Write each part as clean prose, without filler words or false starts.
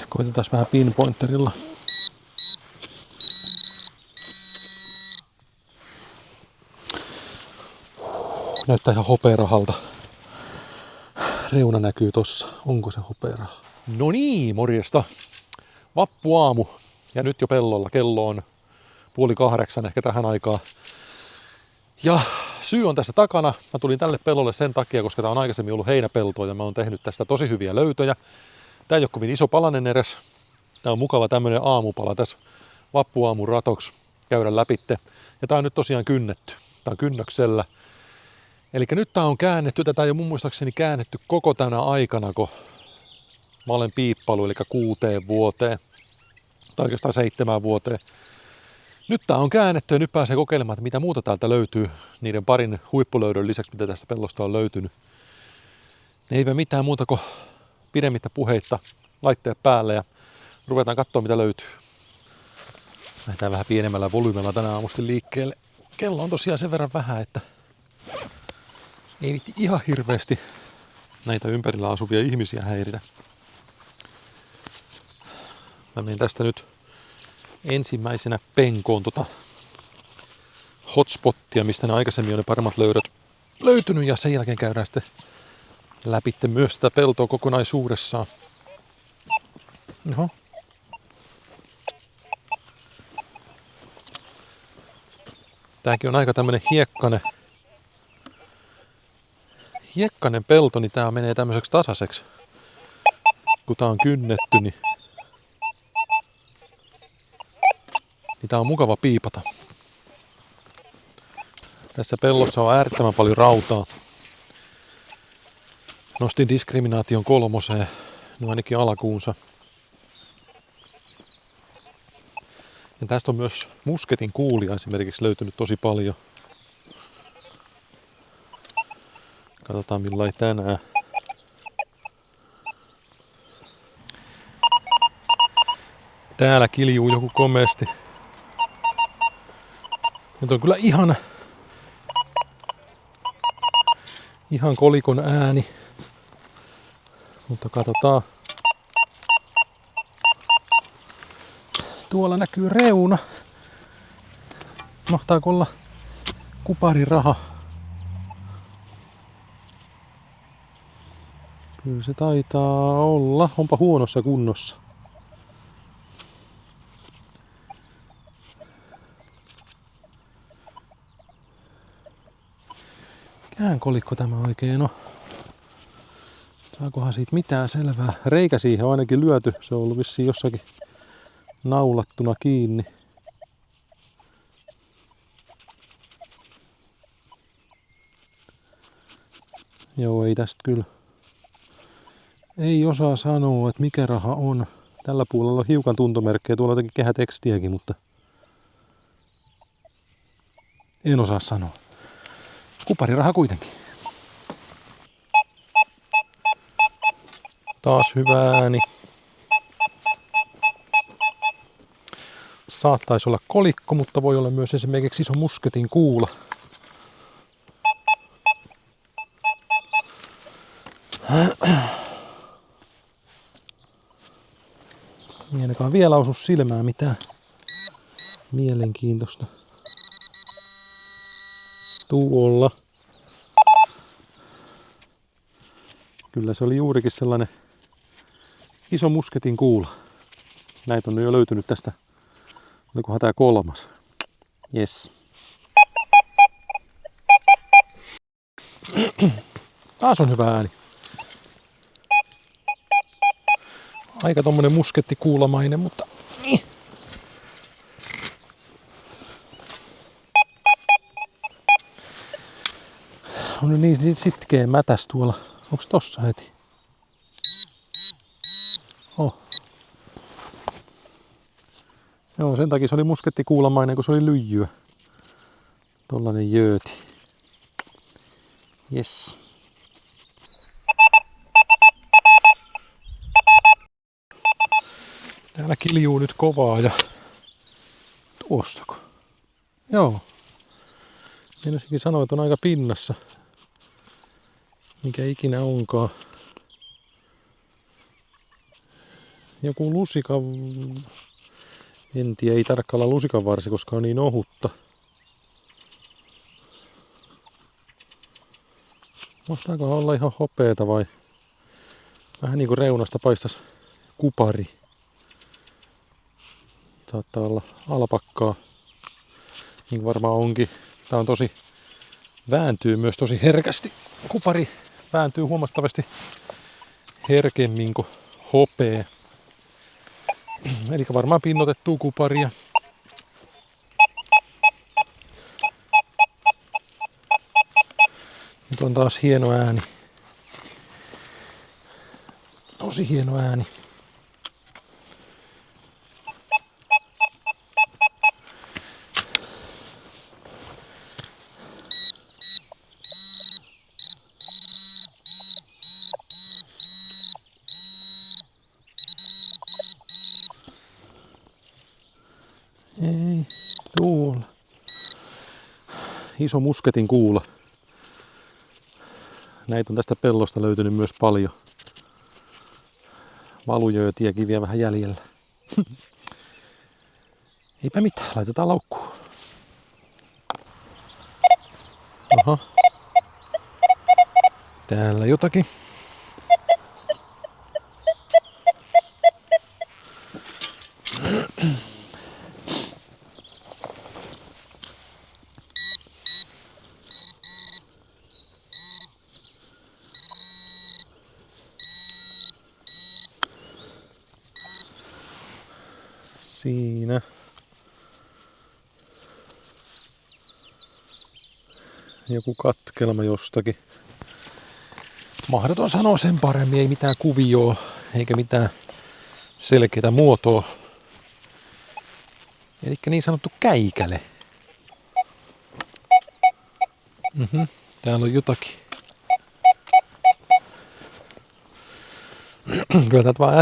Koitetaan vähän pinpointerilla. Näyttää ihan hopearahalta. Reuna näkyy tossa. Onko se hopearaha? No niin, morjesta. Vappuaamu. Ja nyt jo pellolla. Kello on 7:30 ehkä tähän aikaan. Ja syy on tässä takana. Mä tulin tälle pellolle sen takia, koska tää on aikaisemmin ollut heinäpeltoa ja mä oon tehnyt tästä tosi hyviä löytöjä. Tää ei ole kovin iso palanen edes. Tää on mukava tämmönen aamupala tässä vappuaamun ratoksi käydä läpitte. Ja tää on nyt tosiaan kynnetty. Tää on kynnöksellä. Eli nyt tää on käännetty, tätä ei ole mun muistaakseni käännetty koko tänä aikana, kun mä olen piippailu, eli 6 vuoteen, tai oikeastaan 7 vuoteen. Nyt tää on käännetty ja nyt pääsee kokeilemaan, että mitä muuta täältä löytyy niiden parin huippulöydön lisäksi, mitä tästä pellosta on löytynyt. Eipä mitään muuta kuin pidemmittä puheitta, laitteet päälle ja ruvetaan katsoa, mitä löytyy. Lähdetään vähän pienemmällä volyymella tänään aamusti liikkeelle. Kello on tosiaan sen verran vähän, että ei viitti ihan hirveästi näitä ympärillä asuvia ihmisiä häiritä. Mä menen tästä nyt ensimmäisenä penkoon hotspottia, mistä ne aikaisemmin on ne paremmat löydöt löytynyt, ja sen jälkeen käydään sitten läpi myös tätä peltoa kokonaisuudessaan. Oho. Tääkin on aika tämmönen hiekkanen pelto, niin tää menee tämmöiseksi tasaiseksi. Kun tää on kynnetty, niin tää on mukava piipata. Tässä pellossa on äärettömän paljon rautaa. Nostin diskriminaation 3, no ainakin alkuunsa. Ja tästä on myös musketin kuulia esimerkiksi löytynyt tosi paljon. Katsotaan millain tänään. Täällä kiljuu joku komeasti. Nyt on kyllä ihan kolikon ääni. Mutta katsotaan. Tuolla näkyy reuna. Mahtaako olla kupariraha? Kyllä se taitaa olla. Onpa huonossa kunnossa. Mikähän kolikko tämä oikein on? Saakohan siitä mitään selvää? Reikä siihen on ainakin lyöty. Se on ollut vissiin jossakin naulattuna kiinni. Joo, ei tästä kyllä. Ei osaa sanoa, että mikä raha on. Tällä puolella on hiukan tuntomerkkejä. Tuolla jotakin kehätekstiäkin, mutta en osaa sanoa. Kupariraha kuitenkin. Taas hyvä ääni. Saattaisi olla kolikko, mutta voi olla myös esimerkiksi iso musketin kuula. Ei ainakaan vielä osu silmään mitään mielenkiintoista. Tuolla. Kyllä se oli juurikin sellainen iso musketin kuula. Näitä on jo löytynyt tästä. Olikohan tää 3? Yes. Taas on hyvä ääni. Aika tommonen muskettikuulamainen, mutta on niin sitkeä mätäs tuolla. Onks tossa heti? Oh. Joo, sen takia se oli muskettikuulamainen, kun se oli lyijyä. Tollanen jööti. Yes. Täällä kiljuu nyt kovaa ja tuossako? Joo. Meinasinkin sanoa, että on aika pinnassa. Mikä ikinä onkaan. joku lusika. En tiedä, ei tarkkaan olla lusikan varsi, koska on niin ohutta. Mahtaako olla ihan hopeeta vai vähän niinku reunasta paistas kupari. Saattaa olla alpakkaa. Niin varmaan onkin. Tää on vääntyy myös tosi herkästi. Kupari vääntyy huomattavasti herkemmin kuin hopea. Eli varmaan pinnotettua kuparia. Nyt on taas hieno ääni. Tosi hieno ääni. Ei, tuolla. Iso musketin kuula. Näitä on tästä pellosta löytynyt myös paljon. Valujöötiäkin vielä vähän jäljellä. Eipä mitään, laitetaan laukkuun. Aha. Täällä jotakin. Siinä. Joku katkelma jostakin. Mahdoton sanoa sen paremmin, ei mitään kuvioa eikä mitään selkeää muotoa. Elikkä niin sanottu käikäle. Täällä on jotakin. Kyllä täältä vaan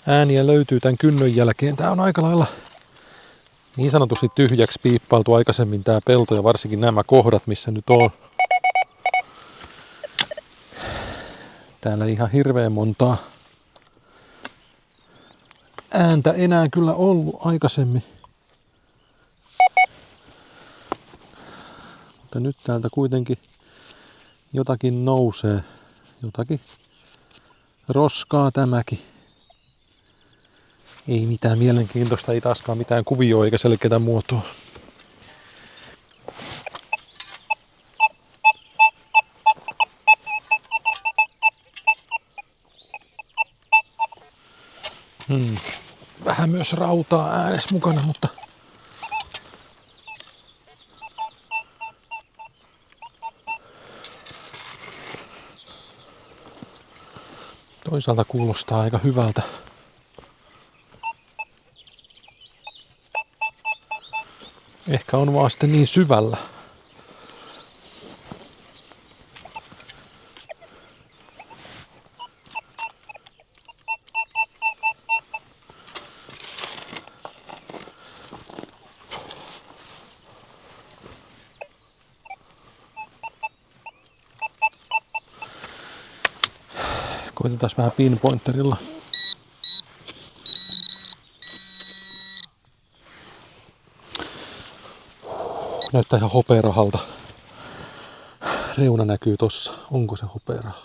ääniä löytyy tämän kynnön jälkeen. Tää on aika lailla niin sanotusti tyhjäksi piippailtu aikaisemmin tää pelto ja varsinkin nämä kohdat, missä nyt on. Täällä ei ihan hirveän montaa ääntä enää kyllä ollut aikaisemmin. Mutta nyt täältä kuitenkin jotakin nousee. Jotakin roskaa tämäkin. Ei mitään mielenkiintoista, ei taaskaan mitään kuvioa eikä selkeää muotoa. Vähän myös rautaa äänessä mukana, mutta toisaalta kuulostaa aika hyvältä. Ehkä on vaan sitten niin syvällä. Koitetaan vähän pinpointerilla. Näyttää ihan hopeerahalta. Reuna näkyy tossa. Onko se hopeeraha?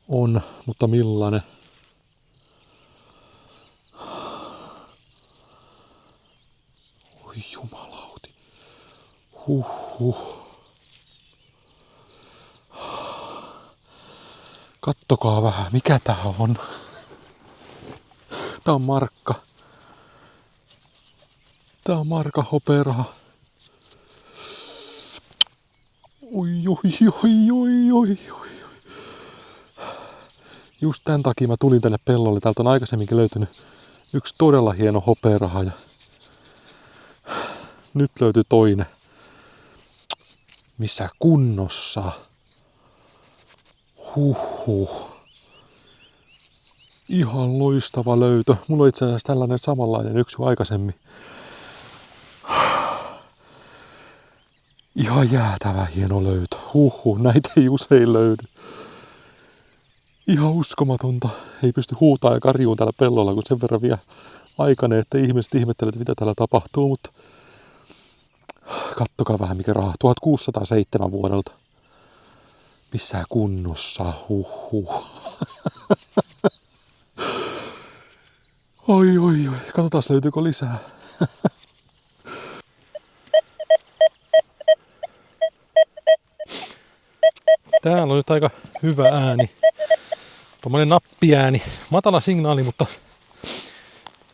On, mutta millainen? Oi jumalauti. Kattokaa vähän, mikä tää on. Tää on markka. Tää on marka hopeeraha. Oi. Just tän takia mä tulin tänne pellolle. Täältä on aikaisemminkin löytynyt yksi todella hieno hopeeraha. Ja nyt löytyy toinen. Missä kunnossa? Ihan loistava löytö. Mulla on itse asiassa tällainen samanlainen yksi aikaisemmin. Ihan jäätävä hieno löytö. näitä ei usein löydy. Ihan uskomatonta. Ei pysty huutaa ja karjuun täällä pellolla, kun sen verran vielä aikainen, että ihmiset itselevät, mitä täällä tapahtuu, mutta kattokaa vähän mikä raha. 1607 vuodelta. Missä kunnossa, Oi, katsotaan löytyykö lisää. Täällä on nyt aika hyvä ääni. Tuommoinen nappiääni. Matala signaali, mutta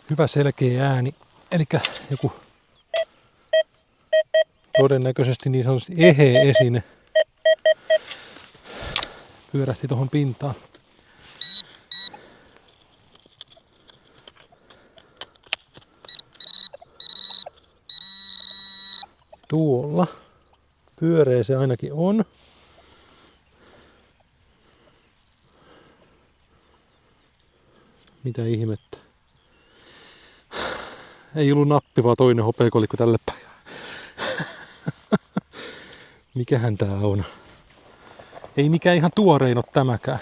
hyvä selkeä ääni. Elikkä joku todennäköisesti niin sanotusti eheä esine pyörähti tuohon pintaan. Tuolla. Pyöreä se ainakin on. Mitä ihmettä. Ei ollut nappi, vaan toinen hopeakolikko tälle päin. Mikähän tää on? Ei mikään ihan tuorein ole tämäkään.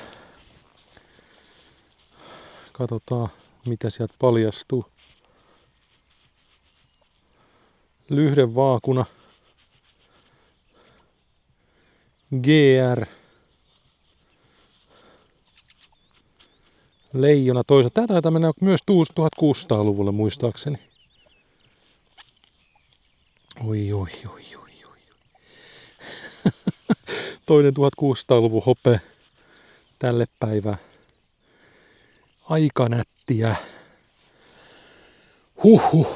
Katsotaan, mitä sieltä paljastuu. Lyhdevaakuna. GR. Leijona toisaalta. Tää taitaa mennä myös 1600-luvulle muistaakseni. Oi. Toinen 1600-luvun hope tälle päivään. Aika nättiä.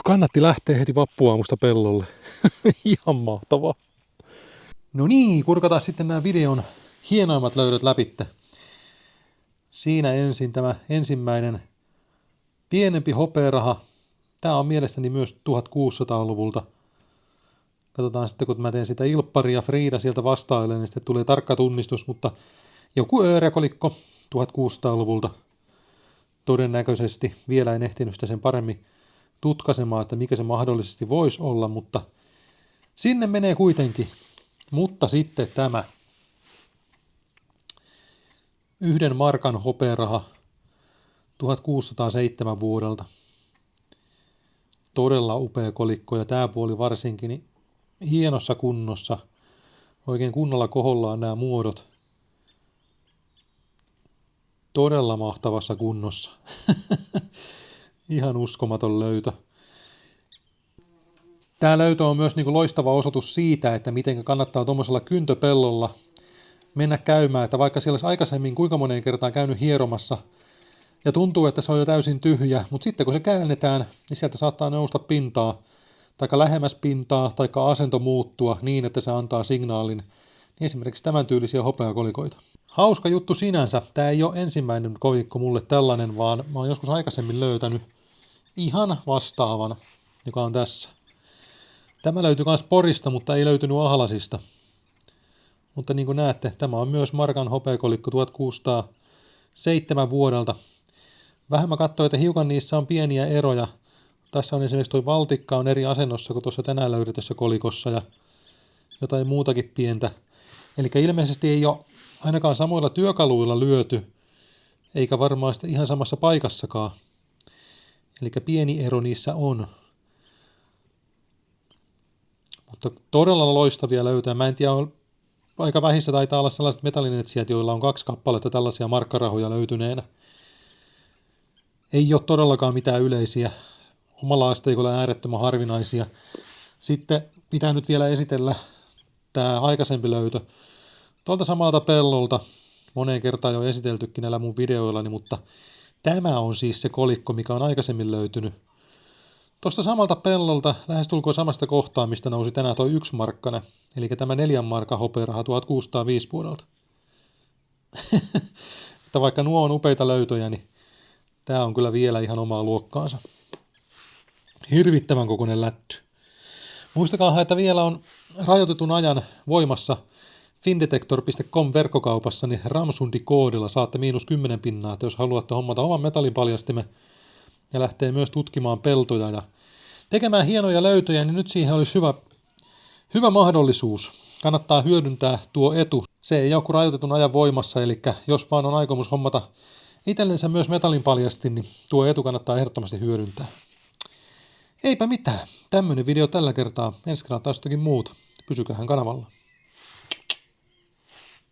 Kannatti lähteä heti vappuaamusta pellolle. Ihan mahtavaa. No niin, kurkataan sitten nämä videon hienoimmat löydöt läpitte. Siinä ensin tämä ensimmäinen pienempi hopearaha. Tämä on mielestäni myös 1600-luvulta. Katsotaan sitten, kun mä teen sitä Ilppari ja Frida sieltä vastailen, niin sitten tulee tarkka tunnistus, mutta joku öörekolikko 1600-luvulta todennäköisesti. Vielä en ehtinyt sitä sen paremmin tutkaisemaan, että mikä se mahdollisesti voisi olla, mutta sinne menee kuitenkin. Mutta sitten tämä 1 markan hopearaha 1607 vuodelta. Todella upea kolikko ja tämä puoli varsinkin niin hienossa kunnossa. Oikein kunnolla kohollaan nämä muodot. Todella mahtavassa kunnossa. Ihan uskomaton löytö. Tämä löytö on myös loistava osoitus siitä, että miten kannattaa tuommoisella kyntöpellolla mennä käymään, että vaikka siellä olisi aikaisemmin kuinka moneen kertaan käynyt hieromassa ja tuntuu, että se on jo täysin tyhjä, mutta sitten kun se käännetään, niin sieltä saattaa nousta pintaa, tai lähemmäs pintaa, tai asento muuttua niin, että se antaa signaalin, niin esimerkiksi tämän tyylisiä hopeakolikoita. Hauska juttu sinänsä, tämä ei ole ensimmäinen kolikko mulle tällainen, vaan mä oon joskus aikaisemmin löytänyt ihan vastaavan, joka on tässä. Tämä löytyi myös Porista, mutta ei löytynyt Ahlasista. Mutta niin kuin näette, tämä on myös markan hopeakolikko 1607 vuodelta. Vähän mä katsoin, että hiukan niissä on pieniä eroja. Tässä on esimerkiksi tuo valtikka on eri asennossa kuin tuossa tänään löydetyssä kolikossa ja jotain muutakin pientä. Eli ilmeisesti ei ole ainakaan samoilla työkaluilla lyöty, eikä varmaan sitä ihan samassa paikassakaan. Eli pieni ero niissä on. Mutta todella loistavia löytää. Mä en tiedä, aika vähissä taitaa olla sellaiset metallinetsijät, joilla on 2 kappaletta tällaisia markkarahoja löytyneenä. Ei ole todellakaan mitään yleisiä. Omalla asteikolla äärettömän harvinaisia. Sitten pitää nyt vielä esitellä tämä aikaisempi löytö. Tuolta samalta pellolta, moneen kertaan jo esiteltykin näillä mun videoillani, mutta tämä on siis se kolikko, mikä on aikaisemmin löytynyt. Tuosta samalta pellolta, lähestulkoon samasta kohtaa, mistä nousi tänään toi 1 markkana, eli tämä 4 markan hopearaha 1605 vuodelta. Että vaikka nuo on upeita löytöjä, niin tämä on kyllä vielä ihan omaa luokkaansa. Hirvittävän kokoinen lätty. Muistakaa, että vielä on rajoitetun ajan voimassa findetektor.com verkkokaupassa, niin Ramsundi-koodilla saatte -10 että jos haluatte hommata oman metallipaljastimen ja lähtee myös tutkimaan peltoja ja tekemään hienoja löytöjä, niin nyt siihen olisi hyvä mahdollisuus. kannattaa hyödyntää tuo etu. Se ei ole kuin rajoitetun ajan voimassa, eli jos vaan on aikomus hommata itsellensä myös metallinpaljastin, niin tuo etu kannattaa ehdottomasti hyödyntää. Eipä mitään. Tämmöinen video tällä kertaa. Ensi kerralla taas jotakin muuta. Pysyköhän kanavalla.